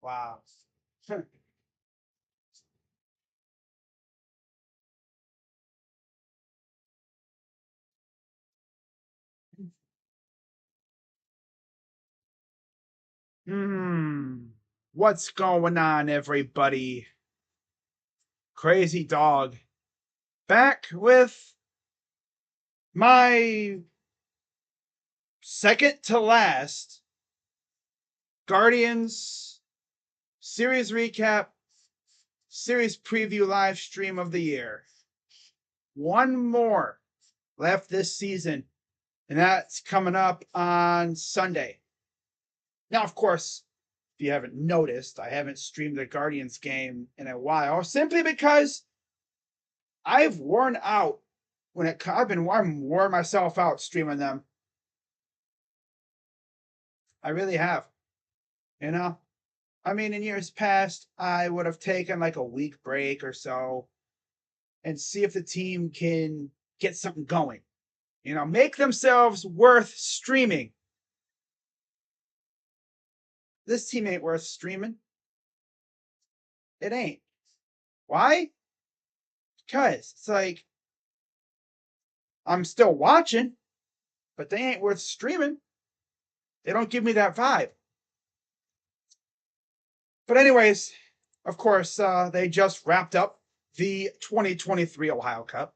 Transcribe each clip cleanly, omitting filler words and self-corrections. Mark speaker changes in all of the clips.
Speaker 1: Wow. Hmm. What's going on, everybody? Crazy Dog back with my second to last Guardians series recap, series preview live stream of the year. One more left this season, and that's coming up on Sunday. Now, of course, if you haven't noticed, I haven't streamed the Guardians game in a while, simply because I've worn out I'm wore myself out streaming them. I really have. You know? I mean, in years past, I would have taken like a week break or so and see if the team can get something going. Make themselves worth streaming. This team ain't worth streaming. It ain't. Why? Because it's like I'm still watching, but they ain't worth streaming. They don't give me that vibe. But anyways, of course, they just wrapped up the 2023 Ohio Cup,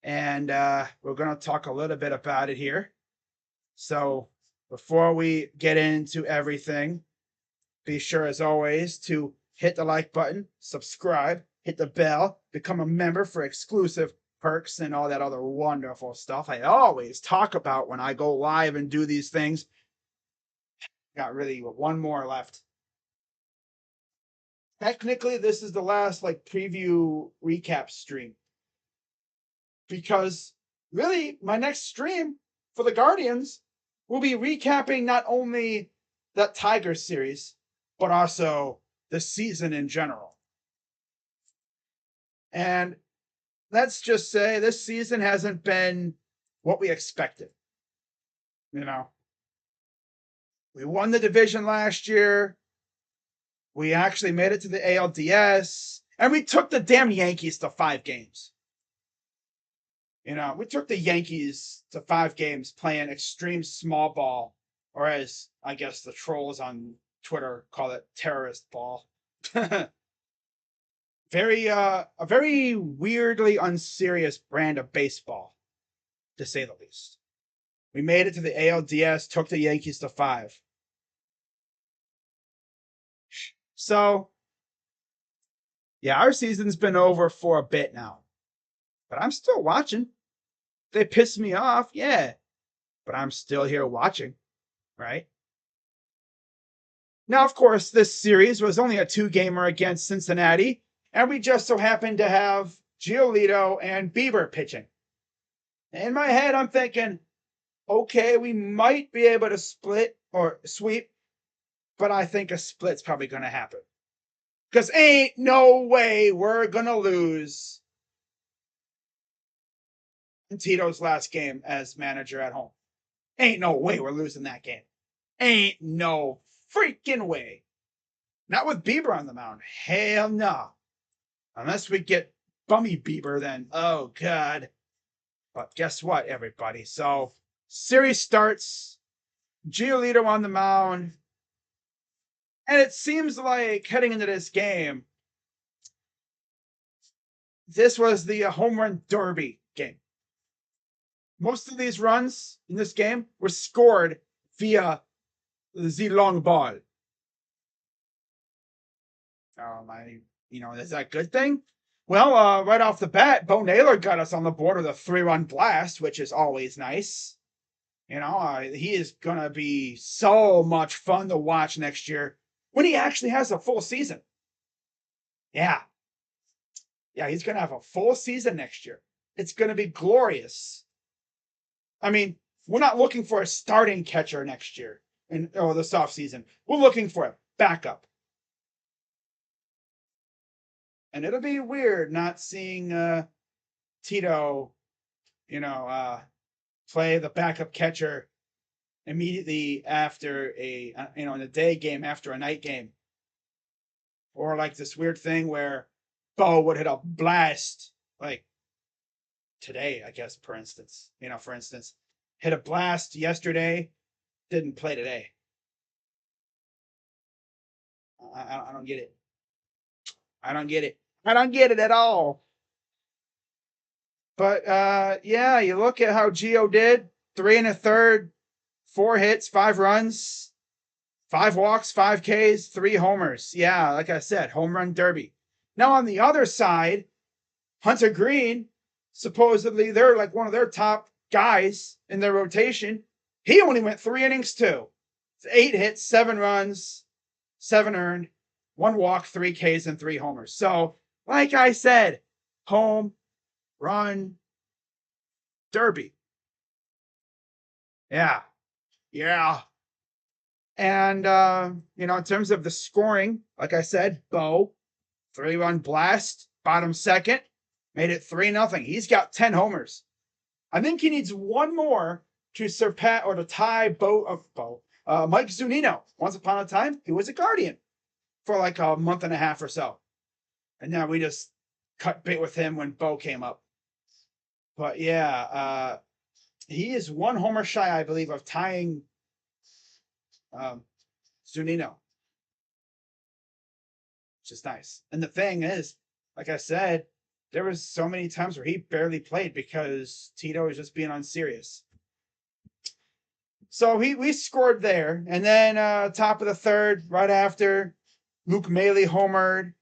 Speaker 1: and we're going to talk a little bit about it here. So before we get into everything, be sure as always to hit the like button, subscribe, hit the bell, become a member for exclusive perks and all that other wonderful stuff I always talk about when I go live and do these things. Got really one more left. Technically, this is the last preview recap stream, because really my next stream for the Guardians will be recapping not only that Tigers series, but also the season in general. And let's just say this season hasn't been what we expected. We won the division last year. We actually made it to the ALDS, and we took the damn Yankees to 5 games. We took the Yankees to 5 games playing extreme small ball, or as I guess the trolls on Twitter call it, terrorist ball. A very weirdly unserious brand of baseball, to say the least. We made it to the ALDS, took the Yankees to 5. So, yeah, our season's been over for a bit now, but I'm still watching. They piss me off, yeah, but I'm still here watching, right? Now, of course, this series was only a 2-gamer against Cincinnati, and we just so happened to have Giolito and Bieber pitching. In my head, I'm thinking, okay, we might be able to split or sweep, but I think a split's probably going to happen. Because ain't no way we're going to lose in Tito's last game as manager at home. Ain't no way we're losing that game. Ain't no freaking way. Not with Bieber on the mound. Hell no. Unless we get bummy Bieber, then oh god. But guess what, everybody? So series starts. Giolito on the mound. And it seems like heading into this game, this was the home run derby game. Most of these runs in this game were scored via the long ball. Is that a good thing? Well, right off the bat, Bo Naylor got us on the board with a 3-run blast, which is always nice. He is going to be so much fun to watch next year when he actually has a full season. Yeah. Yeah, he's going to have a full season next year. It's going to be glorious. I mean, we're not looking for a starting catcher next year or this offseason. We're looking for a backup. And it'll be weird not seeing Tito, play the backup catcher immediately after in a day game after a night game, or like this weird thing where Bo would hit a blast like today, I guess, for instance, hit a blast yesterday, didn't play today. I don't get it. I don't get it. I don't get it at all. But yeah, you look at how Gio did 3 1/3, 4 hits, 5 runs, 5 walks, 5 Ks, 3 homers. Yeah, like I said, home run derby. Now on the other side, Hunter Green, supposedly they're like one of their top guys in their rotation. He only went 3 innings too. 8 hits, 7 runs, 7 earned, 1 walk, 3 Ks, and 3 homers. So, like I said, home run derby. Yeah. Yeah. And, in terms of the scoring, like I said, Bo, 3-run blast, bottom second, made it 3-0. He's got 10 homers. I think he needs one more to surpass or to tie Mike Zunino. Once upon a time, he was a Guardian for like a month and a half or so. And now we just cut bait with him when Bo came up. But yeah, he is 1 homer shy, I believe, of tying Zunino, which is nice. And the thing is, like I said, there was so many times where he barely played because Tito was just being unserious. So we scored there, and then top of the third, right after, Luke Maile homered,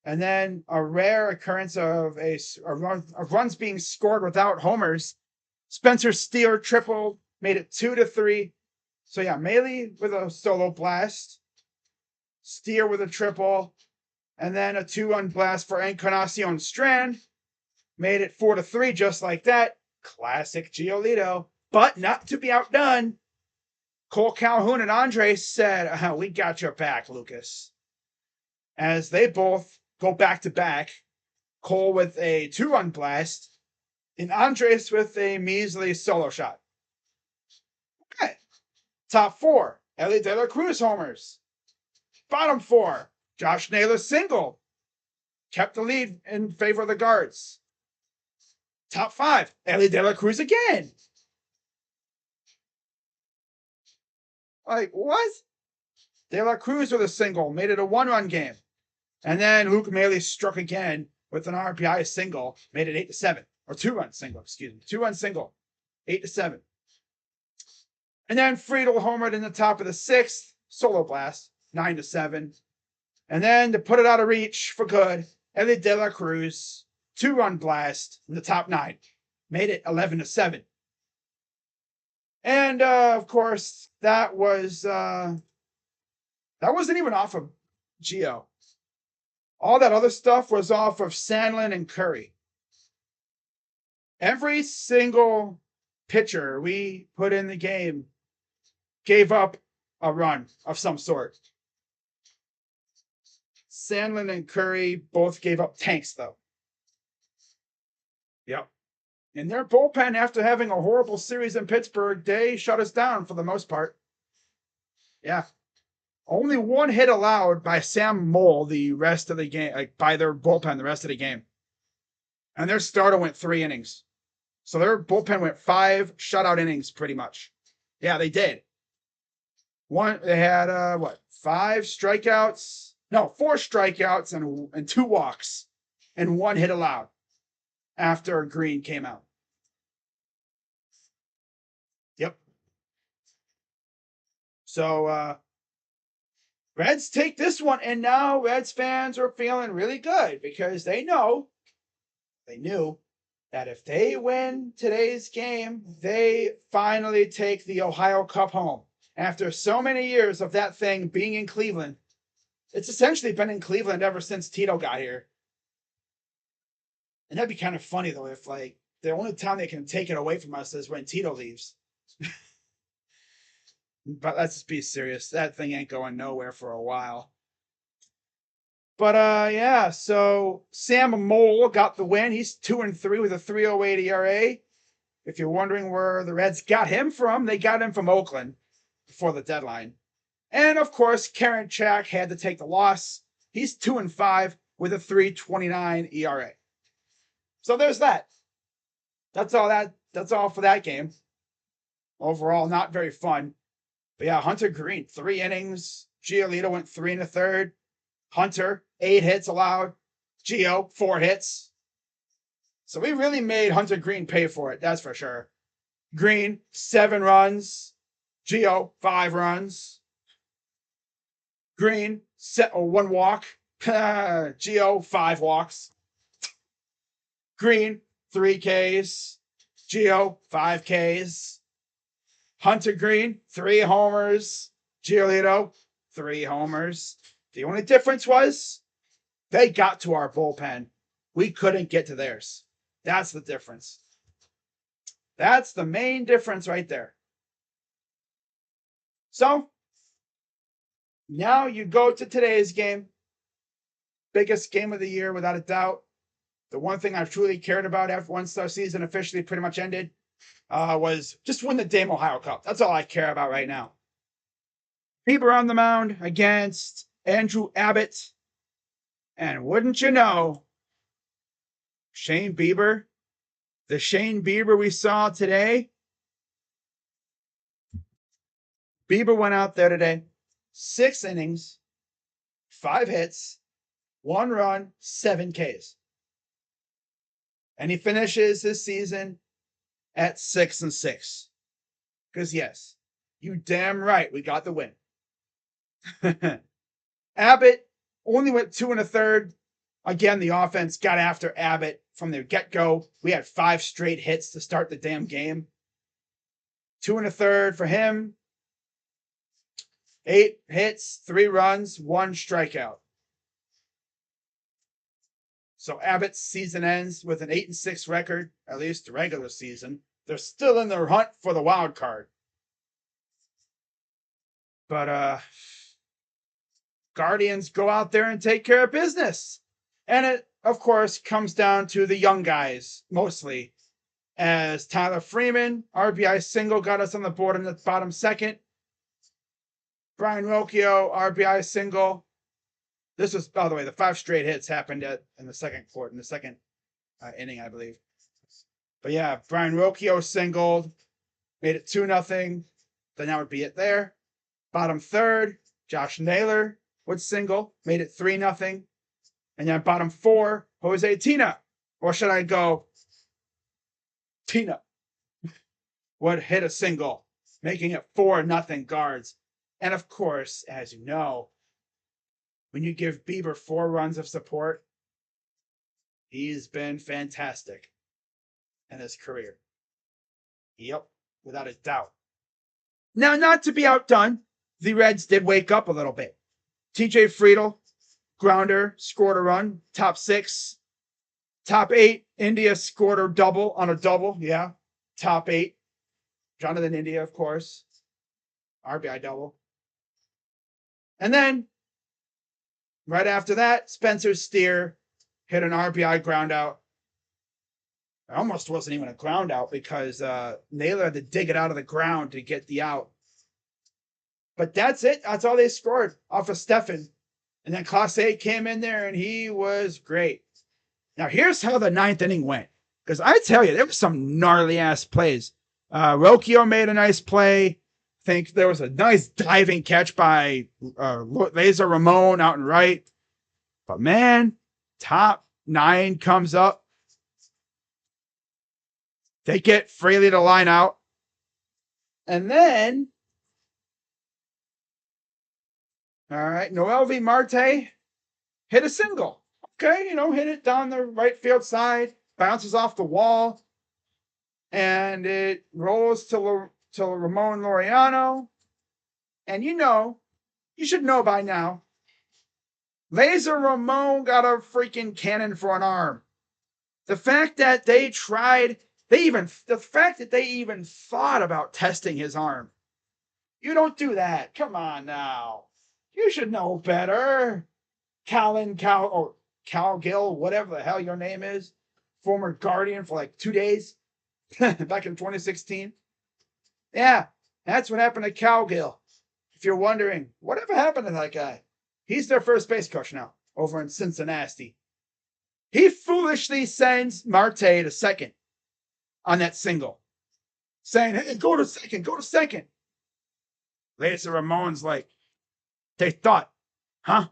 Speaker 1: and then a rare occurrence of runs being scored without homers. Spencer Steer triple, made it 2-3. So yeah, Maile with a solo blast, Steer with a triple, and then a 2-run blast for Encarnacion Strand, made it 4-3 just like that. Classic Giolito, but not to be outdone. Cole Calhoun and Andres said, "We got your back, Lucas." As they both go back to back, Cole with a 2-run blast, and Andres with a measly solo shot. Okay. Top 4, Ellie De La Cruz homers. Bottom 4, Josh Naylor single. Kept the lead in favor of the Guards. Top 5, Ellie De La Cruz again. Like, what? De La Cruz with a single, made it a 1-run game. And then Luke Maile struck again with an RBI single, made it 8-7. Or 2-run single, excuse me. 2-run single, 8-7. And then Friedel homered in the top of the 6th, solo blast, 9-7. And then to put it out of reach for good, Ellie De La Cruz, 2-run blast in the top 9, made it 11-7. And of course, that wasn't even off of Gio. All that other stuff was off of Sandlin and Curry. Every single pitcher we put in the game gave up a run of some sort. Sandlin and Curry both gave up tanks, though. Yep. In their bullpen, after having a horrible series in Pittsburgh, they shut us down for the most part. Yeah. Only 1 hit allowed by Sam Moll the rest of the game, like by their bullpen the rest of the game. And their starter went 3 innings. So their bullpen went 5 shutout innings pretty much. Yeah, they did. They had 5 strikeouts? No, 4 strikeouts and 2 walks and 1 hit allowed after Green came out. Yep. So Reds take this one, and now Reds fans are feeling really good because they knew that if they win today's game, they finally take the Ohio Cup home. After so many years of that thing being in Cleveland, it's essentially been in Cleveland ever since Tito got here. And that'd be kind of funny, though, if like the only time they can take it away from us is when Tito leaves. But let's just be serious. That thing ain't going nowhere for a while. But yeah, so Sam Mole got the win. He's 2-3 with a 3.08 ERA. If you're wondering where the Reds got him from, they got him from Oakland before the deadline. And of course, Karinchak had to take the loss. He's 2-5 with a 3.29 ERA. So there's that. That's all for that game. Overall, not very fun. But yeah, Hunter Greene, 3 innings. Giolito went 3 1/3. Hunter, 8 hits allowed. Gio, 4 hits. So we really made Hunter Greene pay for it, that's for sure. Greene, 7 runs. Gio, 5 runs. Greene, 1 walk. Gio, 5 walks. Greene, 3 Ks. Gio, 5 Ks. Hunter Greene, 3 homers. Giolito, 3 homers. The only difference was they got to our bullpen. We couldn't get to theirs. That's the difference. That's the main difference right there. So, now you go to today's game. Biggest game of the year, without a doubt. The one thing I truly cared about after once our season officially pretty much ended was just win the damn Ohio Cup. That's all I care about right now. Bieber on the mound against Andrew Abbott. And wouldn't you know, Shane Bieber, the Shane Bieber we saw today, Bieber went out there today, 6 innings, 5 hits, 1 run, 7 Ks. And he finishes his season at 6-6. Because yes, you damn right, we got the win. Abbott only went 2 1/3. Again, the offense got after Abbott from the get-go. We had 5 straight hits to start the damn game. 2 1/3 for him. 8 hits, 3 runs, 1 strikeout. So Abbott's season ends with an 8-6 record, at least the regular season. They're still in the hunt for the wild card. But Guardians go out there and take care of business. And it, of course, comes down to the young guys, mostly. As Tyler Freeman, RBI single, got us on the board in the bottom second. Brian Rocchio, RBI single. This was, by the way, the 5 straight hits happened in the second quarter, in the second inning, I believe. But yeah, Brian Rocchio singled, made it 2-0. Then that would be it there. Bottom third, Josh Naylor would single, made it 3-0. And then bottom 4, Jose Tina, or should I go Tina, would hit a single, making it 4-0 Guards. And of course, as you know, when you give Bieber 4 runs of support, he's been fantastic in his career. Yep, without a doubt. Now, not to be outdone, the Reds did wake up a little bit. TJ Friedel, grounder, scored a run, top 6. Top 8, India scored a double on a double. Yeah, top 8. Jonathan India, of course. RBI double. And then, right after that, Spencer Steer hit an RBI ground out. It almost wasn't even a ground out because Naylor had to dig it out of the ground to get the out. But that's it. That's all they scored off of Stephan. And then Clase came in there and he was great. Now, here's how the 9th inning went. Because I tell you, there was some gnarly-ass plays. Rocchio made a nice play. I think there was a nice diving catch by Laser Ramon out and right. But man, top 9 comes up. They get Fraley to line out. And then, all right, Noelvi Marte hit a single. Okay, hit it down the right field side, bounces off the wall, and it rolls to Ramon Laureano. And you should know by now, Laser Ramon got a freaking cannon for an arm. The fact that they even thought about testing his arm. You don't do that. Come on now. You should know better. Cal Gill, whatever the hell your name is, former Guardian for like 2 days back in 2016. Yeah, that's what happened to Cal Gill. If you're wondering, whatever happened to that guy? He's their first base coach now over in Cincinnati. He foolishly sends Marte to second on that single, saying, hey, go to second, go to second. Laser Ramon's like, they thought, huh?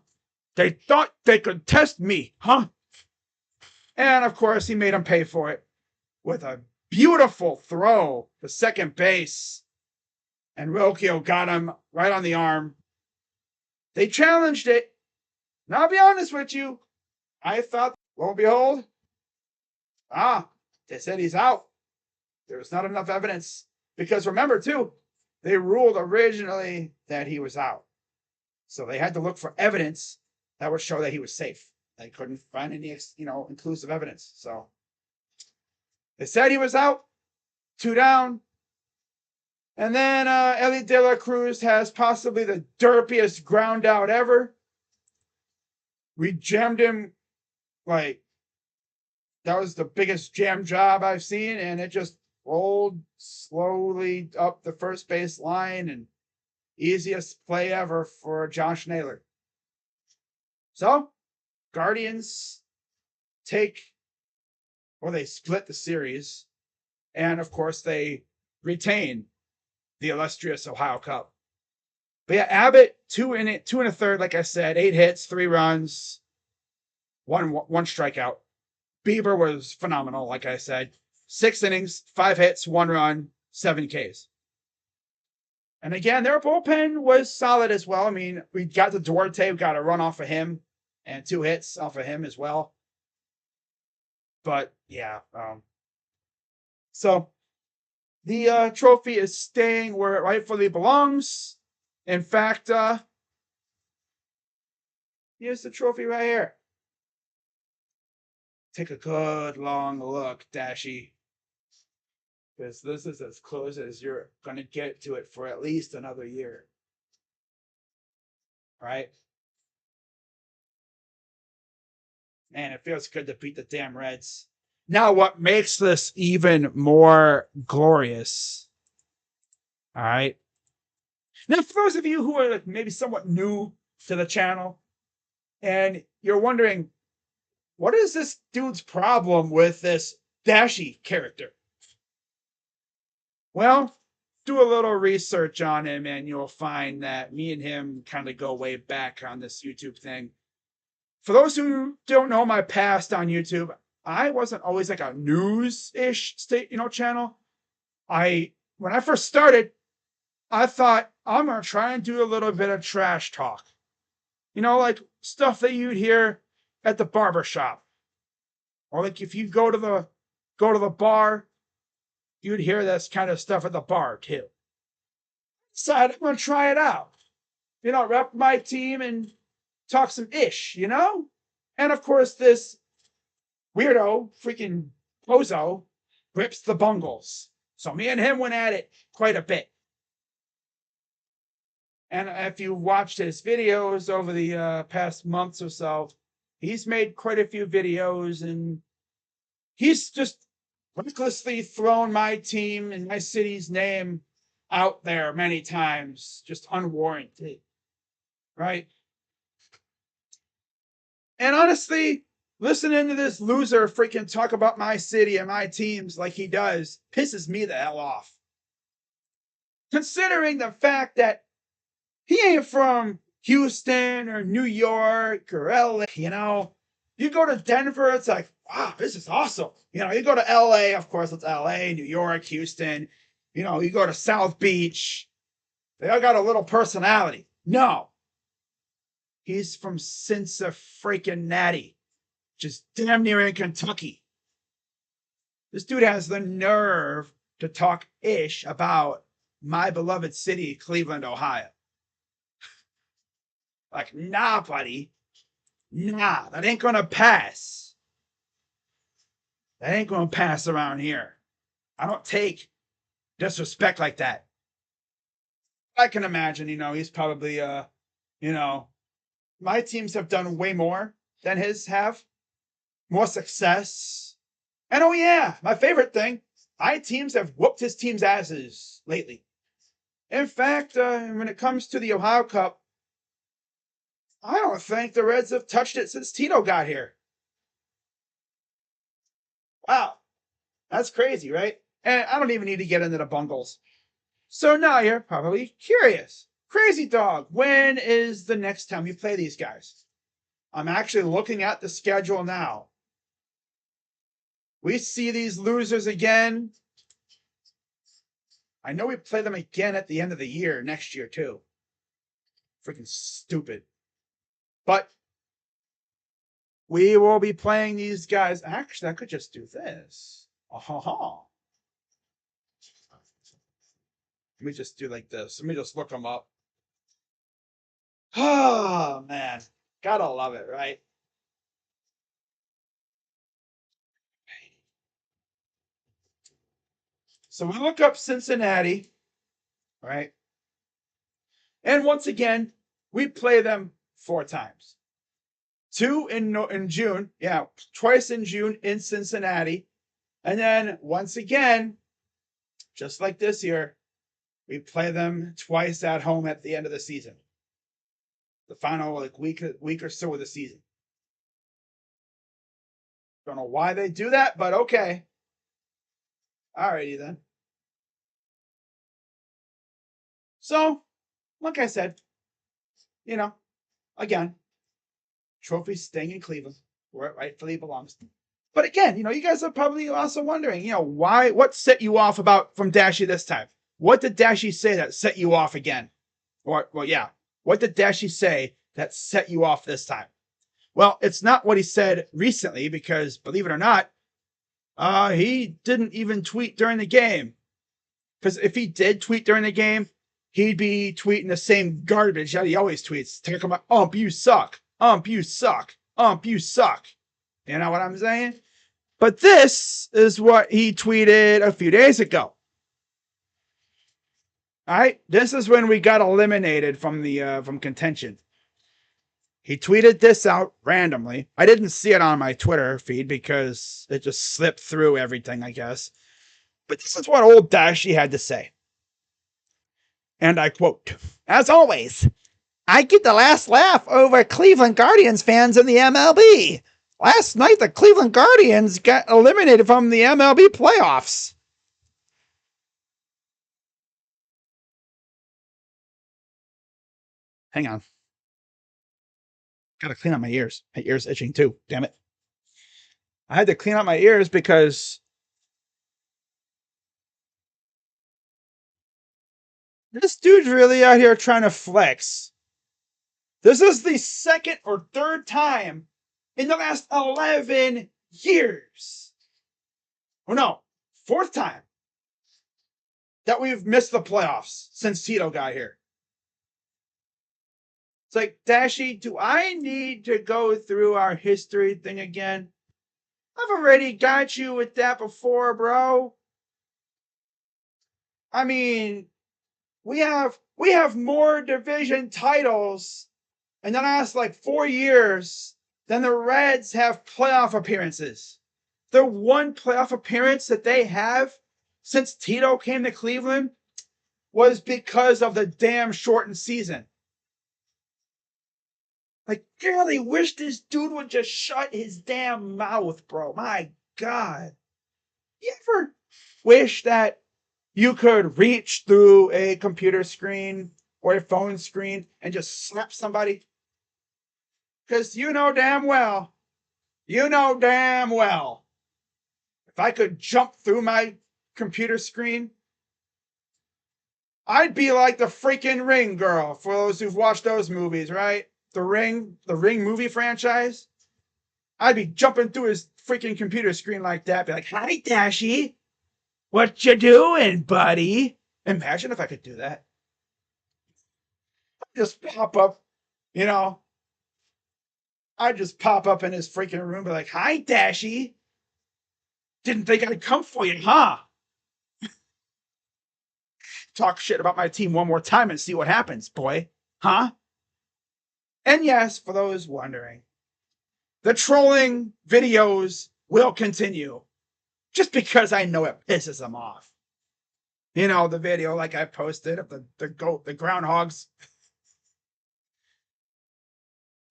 Speaker 1: They thought they could test me, huh? And of course, he made him pay for it with a beautiful throw to second base. And Rocchio got him right on the arm. They challenged it. Now, I'll be honest with you. I thought, lo and behold, they said he's out. There was not enough evidence. Because remember, too, they ruled originally that he was out. So they had to look for evidence that would show that he was safe. They couldn't find any, inclusive evidence. So they said he was out, 2 down. And then Ellie De La Cruz has possibly the derpiest ground out ever. We jammed him like that was the biggest jam job I've seen, and it just rolled slowly up the first base line, and easiest play ever for Josh Naylor. So, Guardians they split the series, and of course they retain the illustrious Ohio Cup. But yeah, Abbott, 2 1/3, like I said, 8 hits, 3 runs, one strikeout. Bieber was phenomenal, like I said. 6 innings, 5 hits, 1 run, 7 Ks. And again, their bullpen was solid as well. I mean, we got to Duarte, we got a run off of him, and 2 hits off of him as well. But yeah, so the trophy is staying where it rightfully belongs. In fact, here's the trophy right here. Take a good long look, Dashy. Because this is as close as you're going to get to it for at least another year. Right? Man, it feels good to beat the damn Reds. Now, what makes this even more glorious, all right? Now, for those of you who are maybe somewhat new to the channel, and you're wondering, what is this dude's problem with this Dashy character? Well, do a little research on him, and you'll find that me and him kind of go way back on this YouTube thing. For those who don't know my past on YouTube, I wasn't always like a news-ish channel. When I first started, I thought I'm gonna try and do a little bit of trash talk. Like stuff that you'd hear at the barbershop. Or like if you go to the bar, you'd hear this kind of stuff at the bar too. Decided I'm gonna try it out. Rep my team and talk some ish, And of course, this weirdo, freaking Pozo, rips the Bungles. So me and him went at it quite a bit. And if you watched his videos over the past months or so, he's made quite a few videos, and he's just recklessly thrown my team and my city's name out there many times, just unwarranted, right? And honestly, listening to this loser freaking talk about my city and my teams like he does pisses me the hell off. Considering the fact that he ain't from Houston or New York or LA, You go to Denver, it's like, wow, this is awesome. You go to LA, of course, it's LA, New York, Houston. You go to South Beach. They all got a little personality. No. He's from Cincinnati, just damn near in Kentucky. This dude has the nerve to talk ish about my beloved city, Cleveland, Ohio. Like, nah, buddy. Nah, that ain't gonna pass. That ain't gonna pass around here. I don't take disrespect like that. I can imagine, he's probably, my teams have done way more than his have, more success. And oh yeah, my favorite thing, my teams have whooped his team's asses lately. In fact, when it comes to the Ohio Cup, I don't think the Reds have touched it since Tito got here. Wow, that's crazy, right? And I don't even need to get into the bungles. So now you're probably curious. Crazy Dog, when is the next time you play these guys? I'm actually looking at the schedule now. We see these losers again. I know we play them again at the end of the year next year, too. Freaking stupid. But we will be playing these guys. Actually, I could just do this. Let me just do like this. Let me just look them up. Oh, man. Gotta love it, right? So we look up Cincinnati, right? And once again, we play them 4 times. 2 in June, yeah, twice in June in Cincinnati. And then once again, just like this year, we play them twice at home at the end of the season. The final week or so of the season. Don't know why they do that, but okay. Alrighty then. So, like I said, again, trophies staying in Cleveland, where it rightfully belongs. But again, you guys are probably also wondering, what set you off from Dashy this time? What did Dashy say that set you off again? What did Dashy say that set you off this time? Well, it's not what he said recently, because believe it or not, he didn't even tweet during the game. Because if he did tweet during the game, he'd be tweeting the same garbage that he always tweets. Talking about, you suck. You suck. You suck. You know what I'm saying? But this is what he tweeted a few days ago. All right, this is when we got eliminated from contention. He tweeted this out randomly. I didn't see it on my Twitter feed because it just slipped through everything, I guess. But this is what old Dashy had to say. And I quote, "As always, I get the last laugh over Cleveland Guardians fans in the MLB. Last night, the Cleveland Guardians got eliminated from the MLB playoffs." Hang on. Gotta clean out my ears. My ears itching too. Damn it. I had to clean out my ears because this dude's really out here trying to flex. This is the second or third time in the last 11 years. Oh no, 4th time that we've missed the playoffs since Tito got here. It's like, Dashy, do I need to go through our history thing again? I've already got you with that before, bro. I mean, we have more division titles in the last 4 years than the Reds have playoff appearances. The one playoff appearance that they have since Tito came to Cleveland was because of the damn shortened season. Really wish this dude would just shut his damn mouth, bro. My God. You ever wish that you could reach through a computer screen or a phone screen and just slap somebody? Because you know damn well, if I could jump through my computer screen, I'd be like the freaking Ring girl, for those who've watched those movies, right? The Ring movie franchise. I'd be jumping through his freaking computer screen like that, be like, "Hi, Dashy. What you doing, buddy?" Imagine if I could do that. I'd just pop up, I'd just pop up in his freaking room, be like, "Hi, Dashy. Didn't think I'd come for you, huh?" Talk shit about my team one more time and see what happens, boy. Huh? And yes, for those wondering, the trolling videos will continue just because I know it pisses them off. You know, the video like I posted of the groundhogs.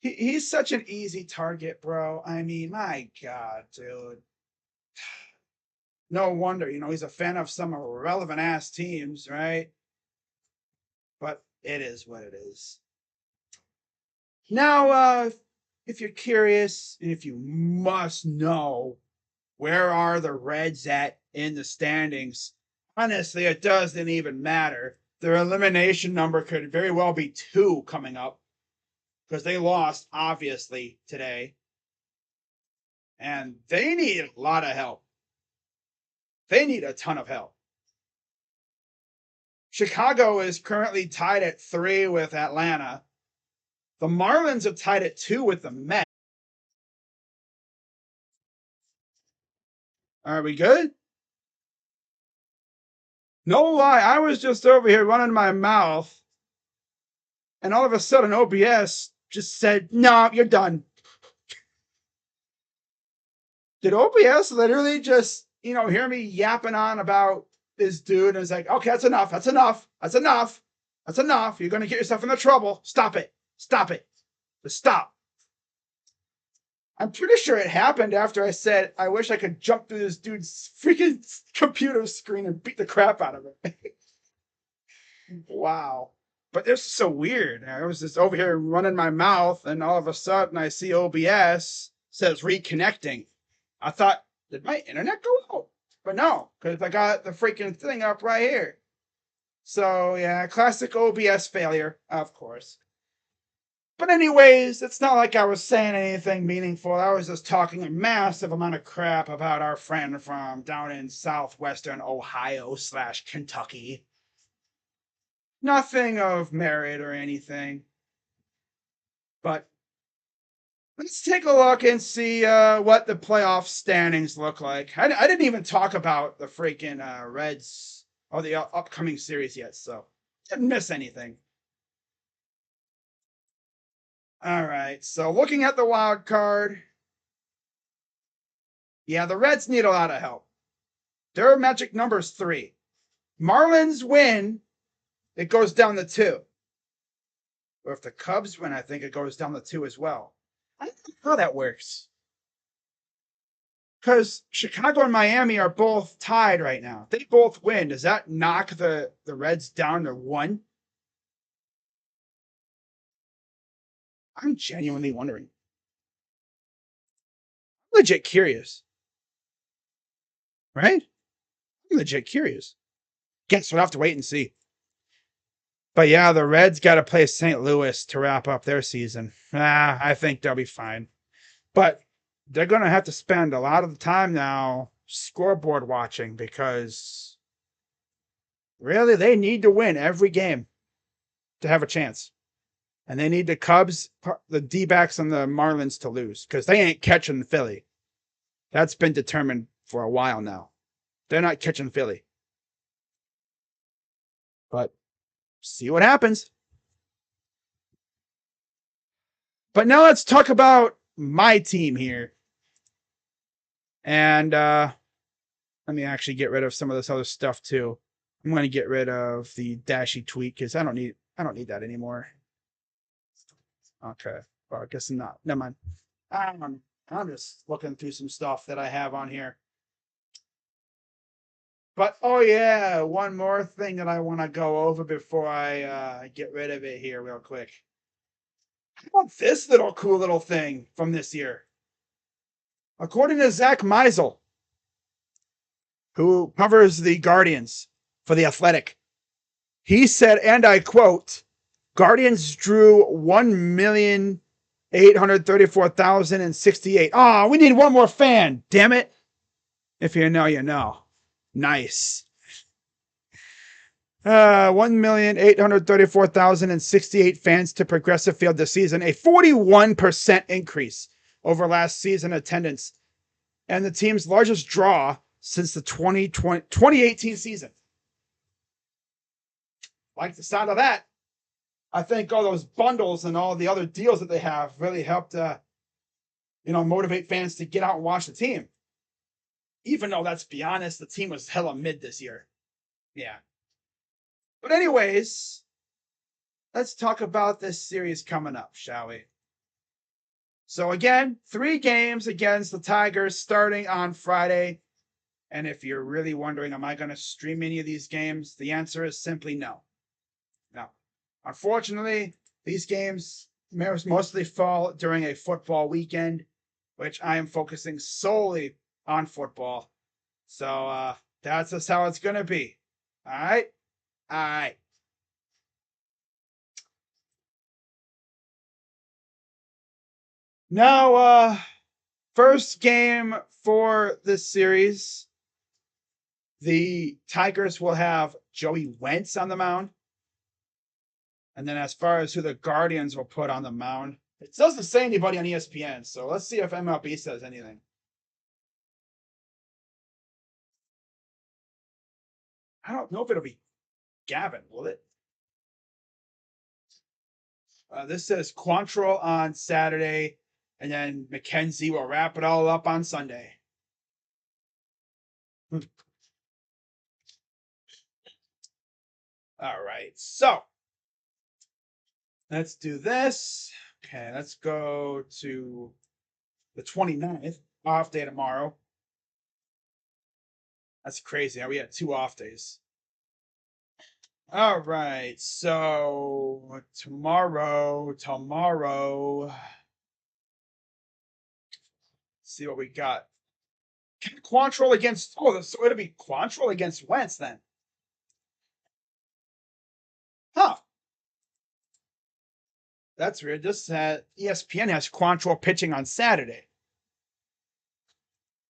Speaker 1: He's such an easy target, bro. I mean, my God, dude. No wonder, he's a fan of some irrelevant ass teams, right? But it is what it is. Now, if you're curious and if you must know where are the Reds at in the standings, honestly, it doesn't even matter. Their elimination number could very well be 2 coming up because they lost, obviously, today. And they need a lot of help. They need a ton of help. Chicago is currently tied at 3 with Atlanta. The Marlins are tied at 2 with the Mets. Are we good? No lie, I was just over here running my mouth, and all of a sudden OBS just said, "No, you're done." Did OBS literally just, hear me yapping on about this dude and it's like, okay, that's enough. That's enough. That's enough. That's enough. You're going to get yourself into trouble. Stop it. Stop it. Just stop. I'm pretty sure it happened after I said, I wish I could jump through this dude's freaking computer screen and beat the crap out of him. Wow. But this is so weird. I was just over here running my mouth and all of a sudden I see OBS says reconnecting. I thought, did my internet go out? But no, because I got the freaking thing up right here. So yeah, classic OBS failure, of course. But anyways, it's not like I was saying anything meaningful. I was just talking a massive amount of crap about our friend from down in southwestern Ohio / Kentucky. Nothing of merit or anything. But let's take a look and see what the playoff standings look like. I didn't even talk about the freaking Reds or the upcoming series yet, so didn't miss anything. All right, so looking at the wild card, yeah, the Reds need a lot of help. Their magic number is 3. Marlins win, it goes down to 2. Or if the Cubs win, I think it goes down to 2 as well. I don't know how that works. Because Chicago and Miami are both tied right now. They both win. Does that knock the Reds down to 1? I'm genuinely wondering. I'm legit curious. Right? I'm legit curious. Guess we'll have to wait and see. But yeah, the Reds got to play St. Louis to wrap up their season. I think they'll be fine. But they're going to have to spend a lot of the time now scoreboard watching because really they need to win every game to have a chance. And they need the Cubs, the D-backs, and the Marlins to lose because they ain't catching Philly. That's been determined for a while now. They're not catching Philly. But see what happens. But now let's talk about my team here. And let me actually get rid of some of this other stuff too. I'm going to get rid of the Dashy tweet because I don't need that anymore. Okay. Well, I guess I'm not. Never mind. I'm just looking through some stuff that I have on here. But, oh yeah, one more thing that I want to go over before I get rid of it here real quick. How about this cool little thing from this year? According to Zach Meisel, who covers the Guardians for The Athletic, he said, and I quote, Guardians drew 1,834,068. Oh, we need one more fan. Damn it. If you know, you know. Nice. 1,834,068 fans to Progressive Field this season, a 41% increase over last season attendance, and the team's largest draw since the 2018 season. Like the sound of that. I think all those bundles and all the other deals that they have really helped, motivate fans to get out and watch the team. Even though, let's be honest, the team was hella mid this year. Yeah. But anyways, let's talk about this series coming up, shall we? So again, 3 games against the Tigers starting on Friday. And if you're really wondering, am I going to stream any of these games? The answer is simply no. No. Unfortunately, these games mostly fall during a football weekend, which I am focusing solely on football. So that's just how it's going to be. All right? All right. Now, first game for this series, the Tigers will have Joey Wentz on the mound. And then as far as who the Guardians will put on the mound, it doesn't say anybody on ESPN. So let's see if MLB says anything. I don't know if it'll be Gavin, will it? This says Quantrill on Saturday, and then McKenzie will wrap it all up on Sunday. All right, so let's do this. Okay, let's go to the 29th, off day tomorrow. That's crazy. We had 2 off days. All right, so tomorrow, let's see what we got. Quantrill against, so it'll be Quantrill against Wentz then. Huh. That's weird. This ESPN has Quantrill pitching on Saturday.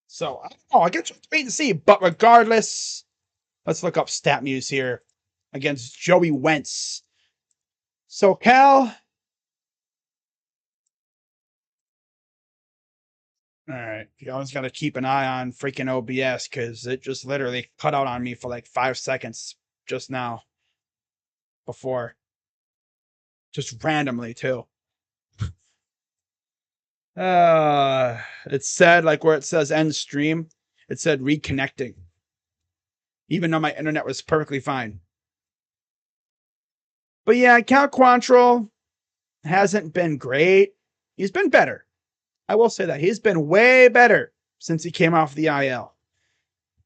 Speaker 1: So, I guess we'll wait and see. But regardless, let's look up StatMuse here against Joey Wentz. So, Cal. All right. You always got to keep an eye on freaking OBS because it just literally cut out on me for like 5 seconds just now. Before. Just randomly, too. It said, like where it says end stream, it said reconnecting. Even though my internet was perfectly fine. But yeah, Cal Quantrill hasn't been great. He's been better. I will say that. He's been way better since he came off the IL.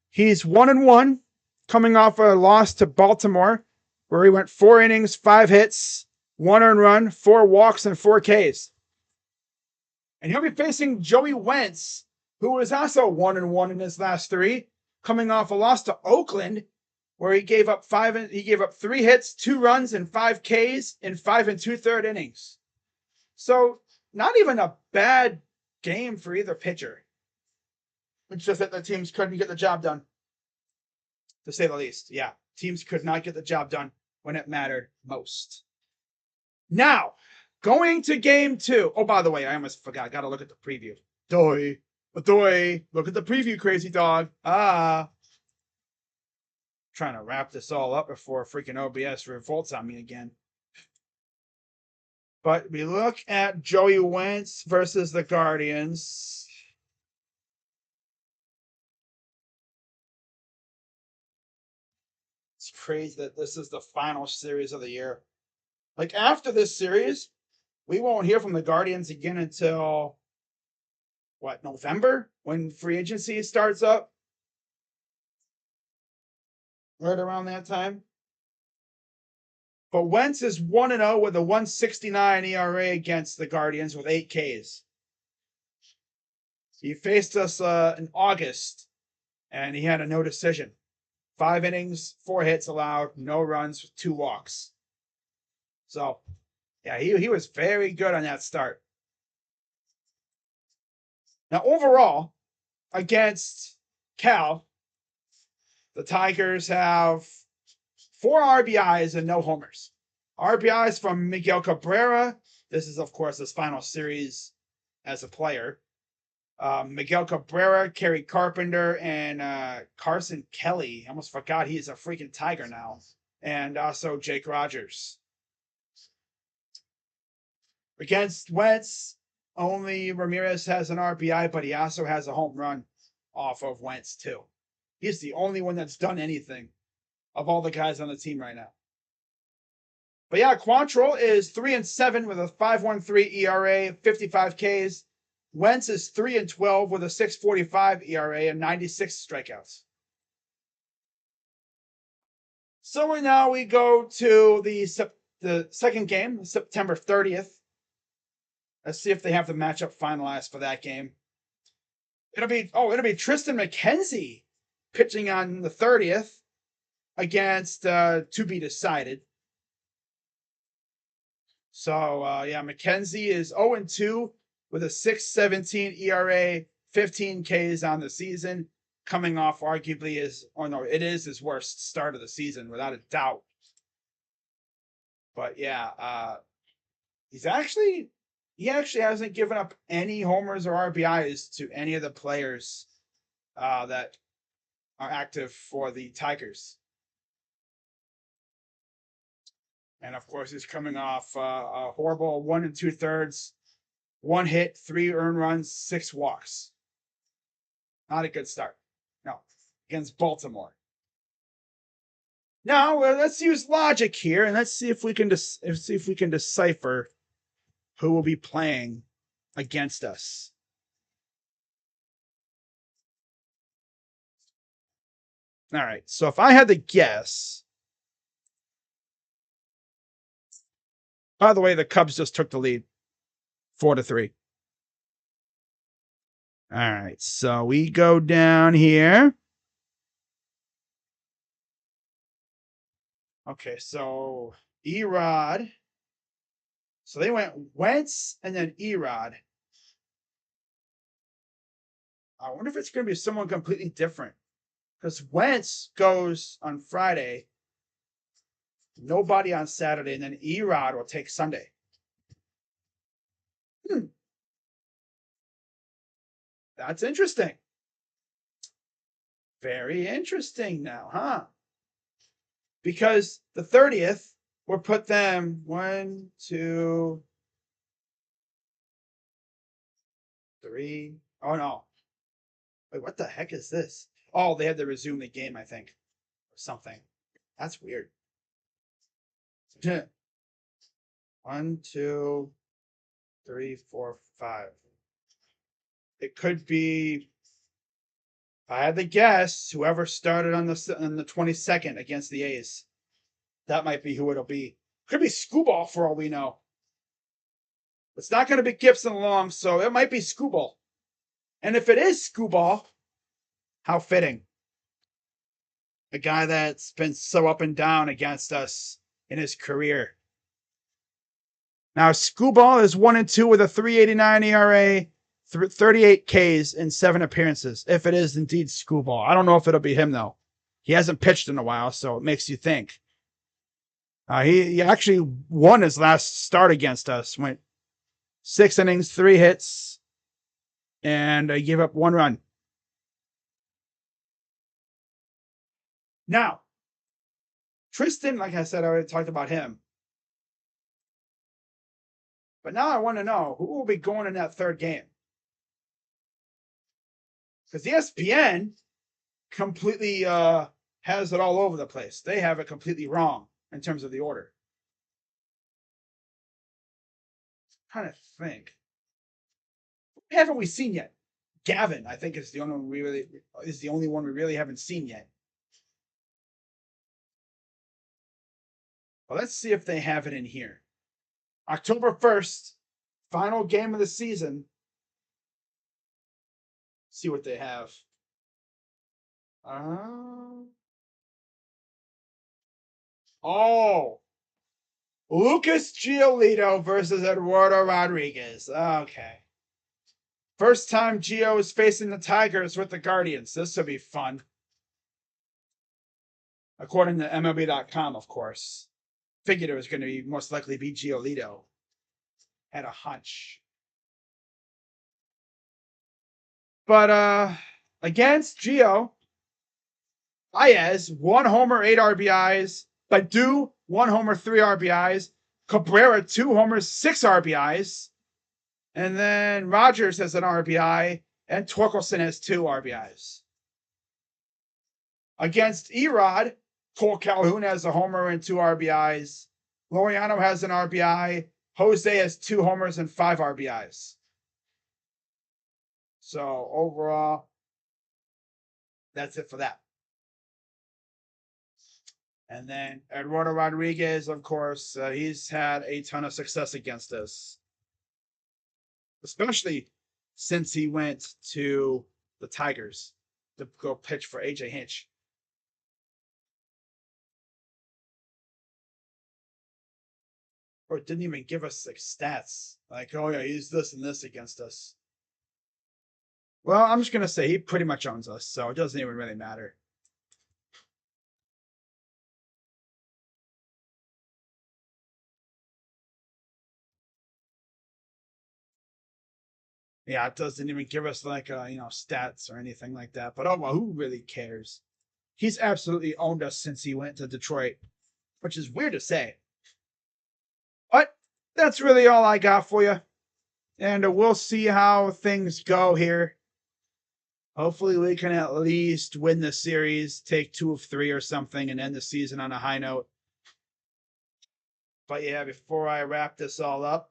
Speaker 1: He's 1-1, coming off a loss to Baltimore, where he went 4 innings, 5 hits, 1 earned run, 4 walks, and 4 Ks. And he'll be facing Joey Wentz, who was also 1-1 in his last 3, coming off a loss to Oakland, where he gave up 3 hits, 2 runs, and 5 Ks in 5 2/3 innings. So not even a bad game for either pitcher. It's just that the teams couldn't get the job done, to say the least. Yeah, teams could not get the job done when it mattered most. Now, going to game 2. Oh, by the way, I almost forgot. I got to look at the preview. Doy. Look at the preview, crazy dog. Trying to wrap this all up before freaking OBS revolts on me again. But we look at Joey Wentz versus the Guardians. It's crazy that this is the final series of the year. Like, after this series, we won't hear from the Guardians again until, November? When free agency starts up? Right around that time. But Wentz is 1-0 with a 1.69 ERA against the Guardians with 8 Ks. He faced us in August, and he had a no decision. 5 innings, 4 hits allowed, no runs, 2 walks. So, yeah, he was very good on that start. Now, overall, against Cal, the Tigers have 4 RBIs and no homers. RBIs from Miguel Cabrera. This is, of course, his final series as a player. Miguel Cabrera, Kerry Carpenter, and Carson Kelly. I almost forgot he's a freaking Tiger now. And also Jake Rogers. Against Wentz, only Ramirez has an RBI, but he also has a home run off of Wentz, too. He's the only one that's done anything of all the guys on the team right now. But yeah, Quantrill is 3-7 with a 5.13 ERA, 55 Ks. Wentz is 3-12 with a 6.45 ERA and 96 strikeouts. So now we go to the second game, September 30th. Let's see if they have the matchup finalized for that game. It'll be Triston McKenzie pitching on the 30th against to be decided. So McKenzie is 0-2 with a 6.17 ERA, 15 Ks on the season, coming off arguably it is his worst start of the season without a doubt. But yeah, he actually hasn't given up any homers or RBIs to any of the players that are active for the Tigers. And of course, he's coming off a horrible 1 2/3, 1 hit, 3 earned runs, 6 walks. Not a good start. No, against Baltimore. Now let's use logic here and let's see if we can decipher who will be playing against us. All right. So if I had to guess, by the way, the Cubs just took the lead 4-3. All right. So we go down here. Okay. So Erod. So they went Wentz and then Erod. I wonder if it's going to be someone completely different. Because Wentz goes on Friday, nobody on Saturday, and then Erod will take Sunday. That's interesting. Very interesting now, huh? Because the 30th will put them 1, 2, 3. Oh, no. Wait, what the heck is this? Oh, they had to resume the game, I think. Or something. That's weird. 1, 2, 3, 4, 5. It could be, if I had to guess, whoever started on the 22nd against the A's. That might be who it'll be. Could be Skubal for all we know. It's not going to be Gibson Long, so it might be Skubal. And if it is Skubal, how fitting. A guy that's been so up and down against us in his career. Now, Skubal is 1-2 with a 3.89 ERA, 38 Ks in 7 appearances. If it is indeed Skubal. I don't know if it'll be him, though. He hasn't pitched in a while, so it makes you think. He actually won his last start against us. Went 6 innings, 3 hits, and gave up 1 run. Now, Triston, like I said, I already talked about him. But now I want to know who will be going in that third game. Because ESPN completely has it all over the place. They have it completely wrong in terms of the order. I'm trying to think. Who haven't we seen yet? Gavin, I think, is the only one we really haven't seen yet. Well, let's see if they have it in here. October 1st, final game of the season. See what they have. Lucas Giolito versus Eduardo Rodriguez. Okay. First time Gio is facing the Tigers with the Guardians. This will be fun. According to MLB.com, of course. Figured it was going to be most likely be Giolito. Had a hunch. But against Gio, Baez, 1 homer, 8 RBIs. Baddoo, 1 homer, 3 RBIs. Cabrera, 2 homers, 6 RBIs. And then Rogers has an RBI, and Torkelson has 2 RBIs. Against Erod, Cole Calhoun has a homer and 2 RBIs. Laureano has an RBI. Jose has 2 homers and 5 RBIs. So overall, that's it for that. And then Eduardo Rodriguez, of course, he's had a ton of success against us, especially since he went to the Tigers to go pitch for AJ Hinch. Or it didn't even give us like stats. Like, oh yeah, he's this and this against us. Well, I'm just gonna say he pretty much owns us, so it doesn't even really matter. Yeah, it doesn't even give us like stats or anything like that. But oh well, who really cares? He's absolutely owned us since he went to Detroit, which is weird to say. But that's really all I got for you. And we'll see how things go here. Hopefully, we can at least win the series, take 2 of 3 or something, and end the season on a high note. But yeah, before I wrap this all up,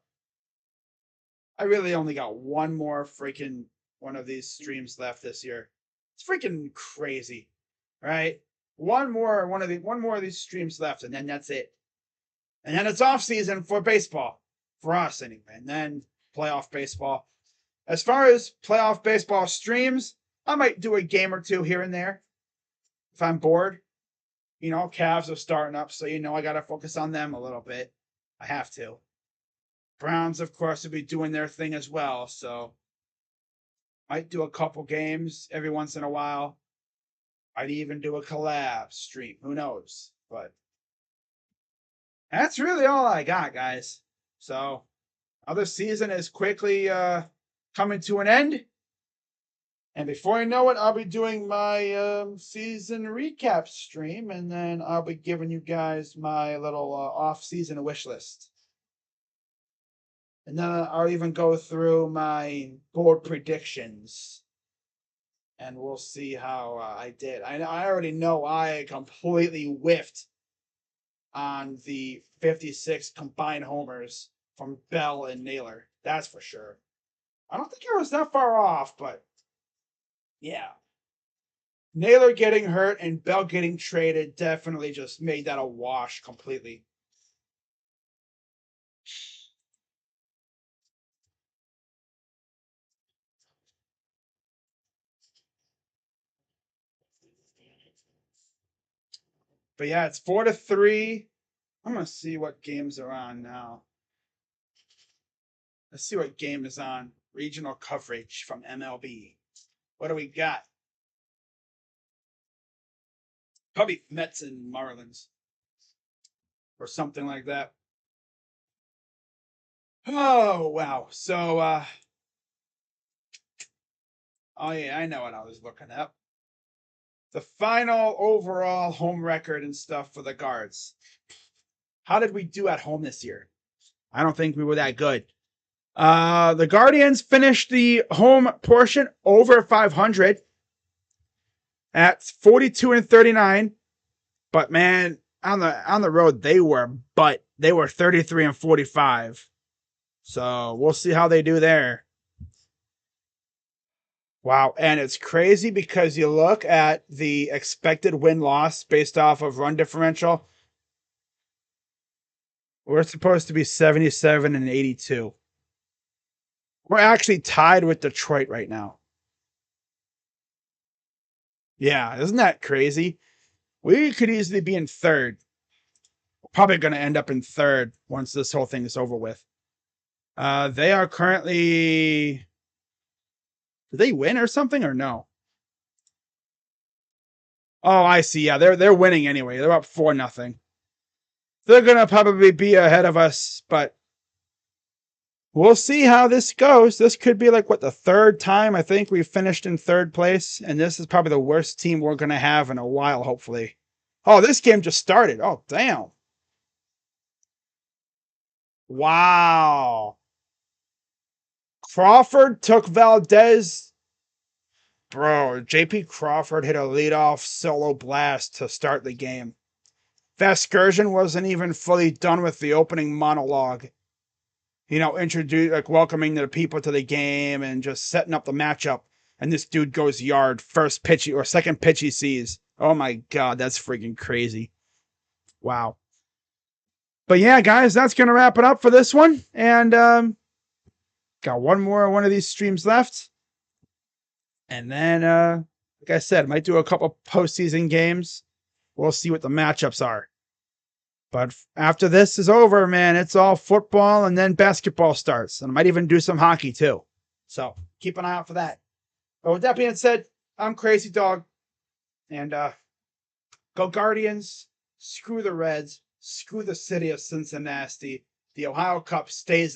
Speaker 1: I really only got one more freaking one of these streams left this year. It's freaking crazy, right? One more of these streams left, and then that's it. And then it's off season for baseball, for us anyway. And then playoff baseball. As far as playoff baseball streams, I might do a game or 2 here and there if I'm bored. Cavs are starting up, so I got to focus on them a little bit. I have to. Browns, of course, will be doing their thing as well, so might do a couple games every once in a while. Might even do a collab stream. Who knows? But that's really all I got, guys. So, other season is quickly coming to an end. And before I know it, I'll be doing my season recap stream, and then I'll be giving you guys my little off-season wish list. And then I'll even go through my board predictions. And we'll see how I did. I already know I completely whiffed on the 56 combined homers from Bell and Naylor. That's for sure. I don't think I was that far off, but yeah. Naylor getting hurt and Bell getting traded definitely just made that a wash completely. But yeah, it's 4-3. I'm gonna see what games are on now. Let's see what game is on. Regional coverage from MLB. What do we got? Probably Mets and Marlins. Or something like that. Oh wow. So oh yeah, I know what I was looking at. The final overall home record and stuff for the Guards. How did we do at home this year? I don't think we were that good. The Guardians finished the home portion over 500 at 42-39. But man, on the road they were 33-45. So we'll see how they do there. Wow, and it's crazy because you look at the expected win-loss based off of run differential. We're supposed to be 77 and 82. We're actually tied with Detroit right now. Yeah, isn't that crazy? We could easily be in third. We're probably going to end up in third once this whole thing is over with. They are currently... Did they win or something or no? Oh, I see. Yeah, they're winning anyway. They're up 4-0. They're gonna probably be ahead of us, but we'll see how this goes. This could be like the 3rd time I think we've finished in 3rd place, and this is probably the worst team we're gonna have in a while, hopefully. Oh, this game just started. Oh, damn. Wow. Crawford took Valdez. Bro, JP Crawford hit a leadoff solo blast to start the game. Vasgersian wasn't even fully done with the opening monologue. Introduce welcoming the people to the game and just setting up the matchup. And this dude goes yard first pitch or second pitch he sees. Oh my God, that's freaking crazy. Wow. But yeah, guys, that's going to wrap it up for this one. And got one of these streams left. And then, like I said, might do a couple postseason games. We'll see what the matchups are. But after this is over, man, it's all football and then basketball starts. And I might even do some hockey too. So keep an eye out for that. But with that being said, I'm Crazy Dog. And go Guardians. Screw the Reds. Screw the city of Cincinnati. The Ohio Cup stays